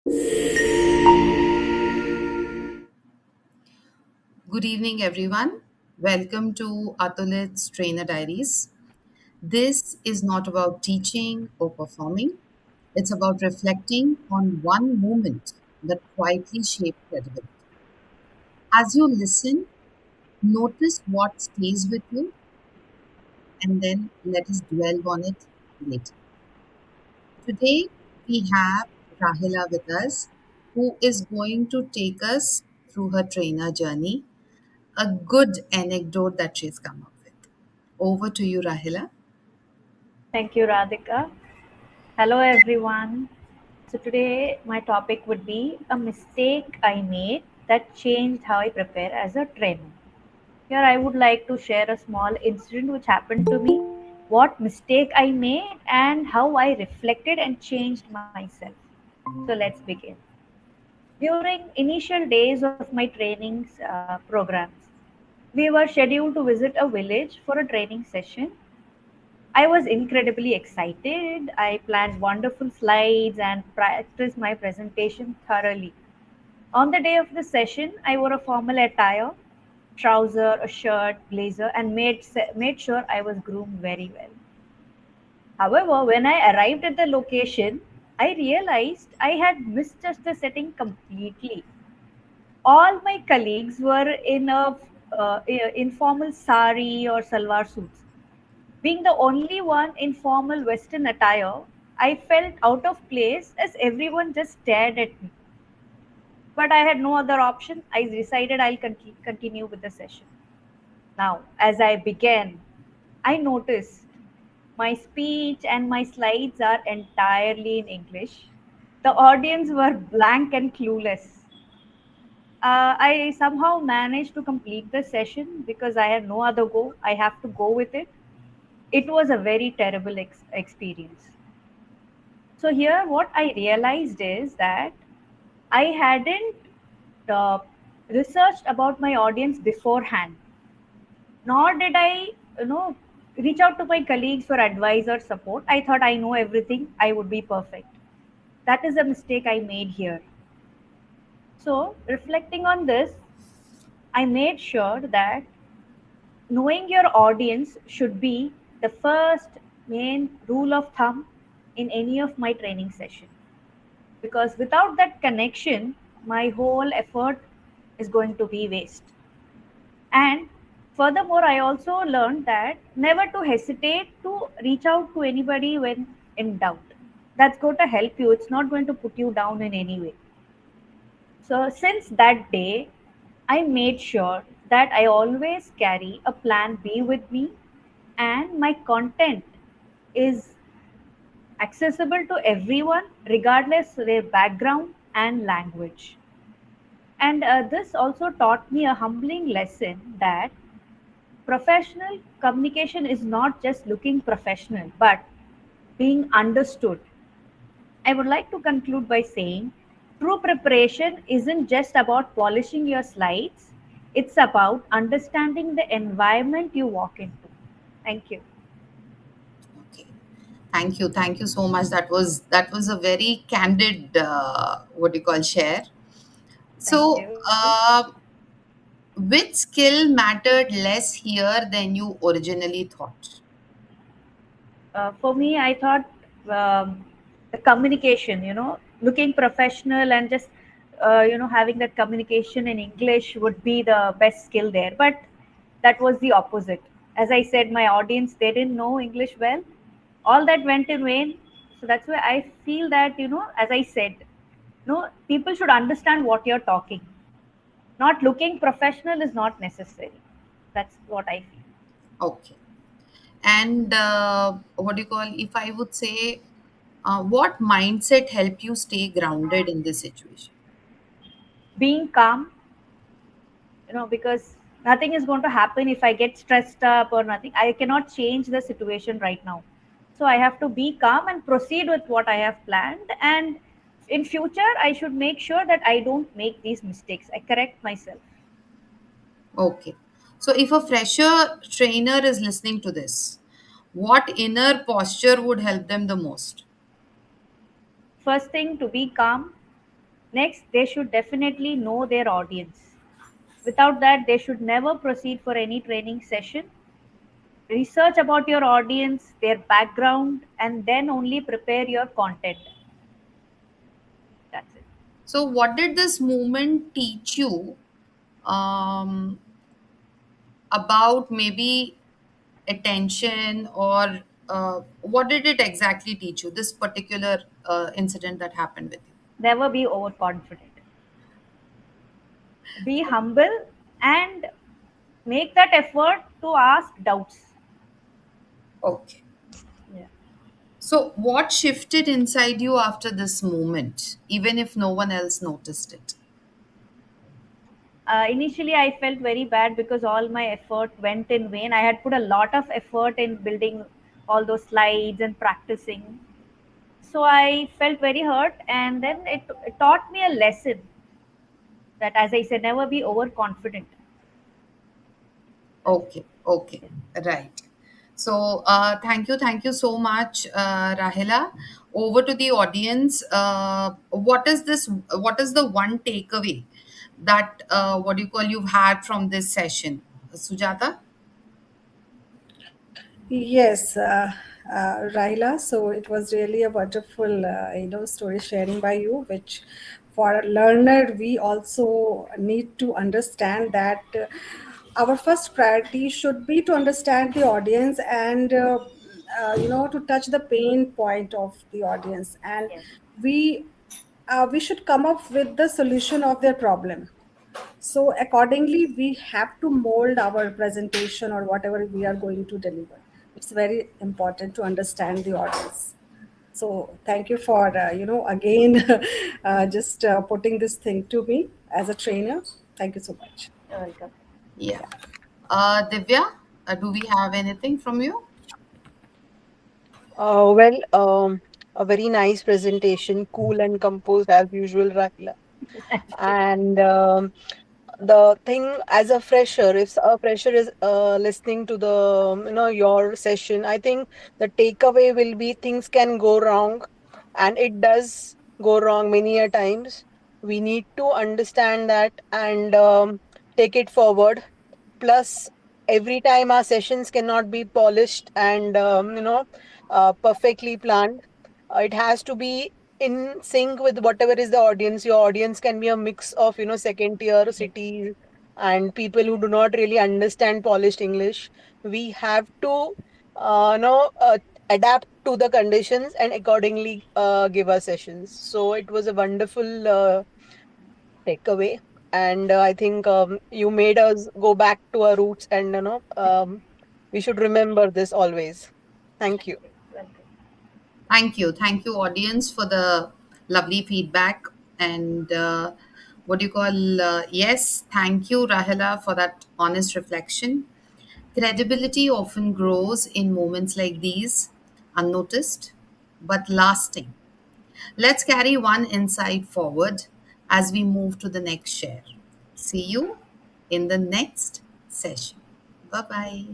Good evening, everyone. Welcome to Atulit's Trainer Diaries. This is not about teaching or performing, it's about reflecting on one moment that quietly shaped credibility. As you listen, notice what stays with you and then let us dwell on it later. Today, we have Rahila with us, who is going to take us through her trainer journey, a good anecdote that she's come up with. Over to you, Rahila. Thank you, Radhika. Hello, everyone. So, today my topic would be a mistake I made that changed how I prepare as a trainer. Here, I would like to share a small incident which happened to me, what mistake I made, and how I reflected and changed myself. So, let's begin. During initial days of my trainings programs, we were scheduled to visit a village for a training session. I was incredibly excited. I planned wonderful slides and practiced my presentation thoroughly. On the day of the session, I wore a formal attire, trouser, a shirt, blazer, and made sure I was groomed very well. However, when I arrived at the location, I realized I had missed just the setting completely. All my colleagues were in informal sari or salwar suits. Being the only one in formal Western attire, I felt out of place as everyone just stared at me. But I had no other option. I decided I'll continue with the session. Now, as I began, I noticed my speech and my slides are entirely in English. The audience were blank and clueless. I somehow managed to complete the session because I had no other go. I have to go with it. It was a very terrible experience. So here, what I realized is that I hadn't uh, researched about my audience beforehand, nor did I, reach out to my colleagues for advice or support. I thought I know everything, I would be perfect. That is a mistake I made here. So, reflecting on this, I made sure that knowing your audience should be the first main rule of thumb in any of my training session, because without that connection my whole effort is going to be waste. And furthermore, I also learned that never to hesitate to reach out to anybody when in doubt. That's going to help you, it's not going to put you down in any way. So since that day, I made sure that I always carry a plan B with me, and my content is accessible to everyone regardless their background and language. And this also taught me a humbling lesson that professional communication is not just looking professional, but being understood. I would like to conclude by saying true preparation isn't just about polishing your slides, it's about understanding the environment you walk into. Thank you. Okay. Thank you so much. That was a very candid, what do you call, share. Thank So, you. which skill mattered less here than you originally thought? For me, I thought the communication, looking professional and just, having that communication in English would be the best skill there. But that was the opposite. As I said, my audience, they didn't know English well. All that went in vain. So that's why I feel that, as I said, people should understand what you're talking. Not looking professional is not necessary. That's what I feel. Okay. And what do you call, if I would say, what mindset helped you stay grounded in this situation? Being calm, because nothing is going to happen if I get stressed up or nothing. I cannot change the situation right now. So I have to be calm and proceed with what I have planned. And in future, I should make sure that I don't make these mistakes. I correct myself. Okay. So, if a fresher trainer is listening to this, what inner posture would help them the most? First thing, to be calm, Next, they should definitely know their audience. Without that, they should never proceed for any training session. Research about your audience, their background, and then only prepare your content. That's it. So, what did this movement teach you um, about maybe attention, or what did it exactly teach you, this particular incident that happened with you? Never be overconfident. Be humble and make that effort to ask doubts. Okay. Yeah. So, what shifted inside you after this moment, even if no one else noticed it? Initially, I felt very bad because all my effort went in vain. I had put a lot of effort in building all those slides and practicing. So I felt very hurt, and then it taught me a lesson that, as I said, never be overconfident. That's Okay, okay, it. right. So, thank you so much, Rahila. Over to the audience. What is this? What is the one takeaway that what do you call you've had from this session, Sujata? Yes, Raila. So it was really a wonderful, story sharing by you. Which, for a learner, we also need to understand that our first priority should be to understand the audience and, to touch the pain point of the audience, and Yes. we we should come up with the solution of their problem. So accordingly, we have to mold our presentation or whatever we are going to deliver. It's very important to understand the audience. So thank you for again just putting this thing to me as a trainer. Thank you so much. You're welcome. Yeah. Divya, do we have anything from you? Well, a very nice presentation, cool and composed as usual, Rahila. Thank you. And the thing as a fresher, if a fresher is listening to the your session, I think the takeaway will be things can go wrong, and it does go wrong many a times. We need to understand that and take it forward. Plus, every time our sessions cannot be polished and perfectly planned. It has to be in sync with whatever is the audience. Your audience can be a mix of second tier Yes. cities and people who do not really understand polished English. We have to adapt to the conditions and accordingly give our sessions. So it was a wonderful takeaway. And I think you made us go back to our roots, and we should remember this always. Thank Thank you. you. Welcome. Thank you, audience, for the lovely feedback. And what do you call? Yes, thank you, Rahila, for that honest reflection. Credibility often grows in moments like these, unnoticed but lasting. Let's carry one insight forward as we move to the next share. See you in the next session. Bye bye.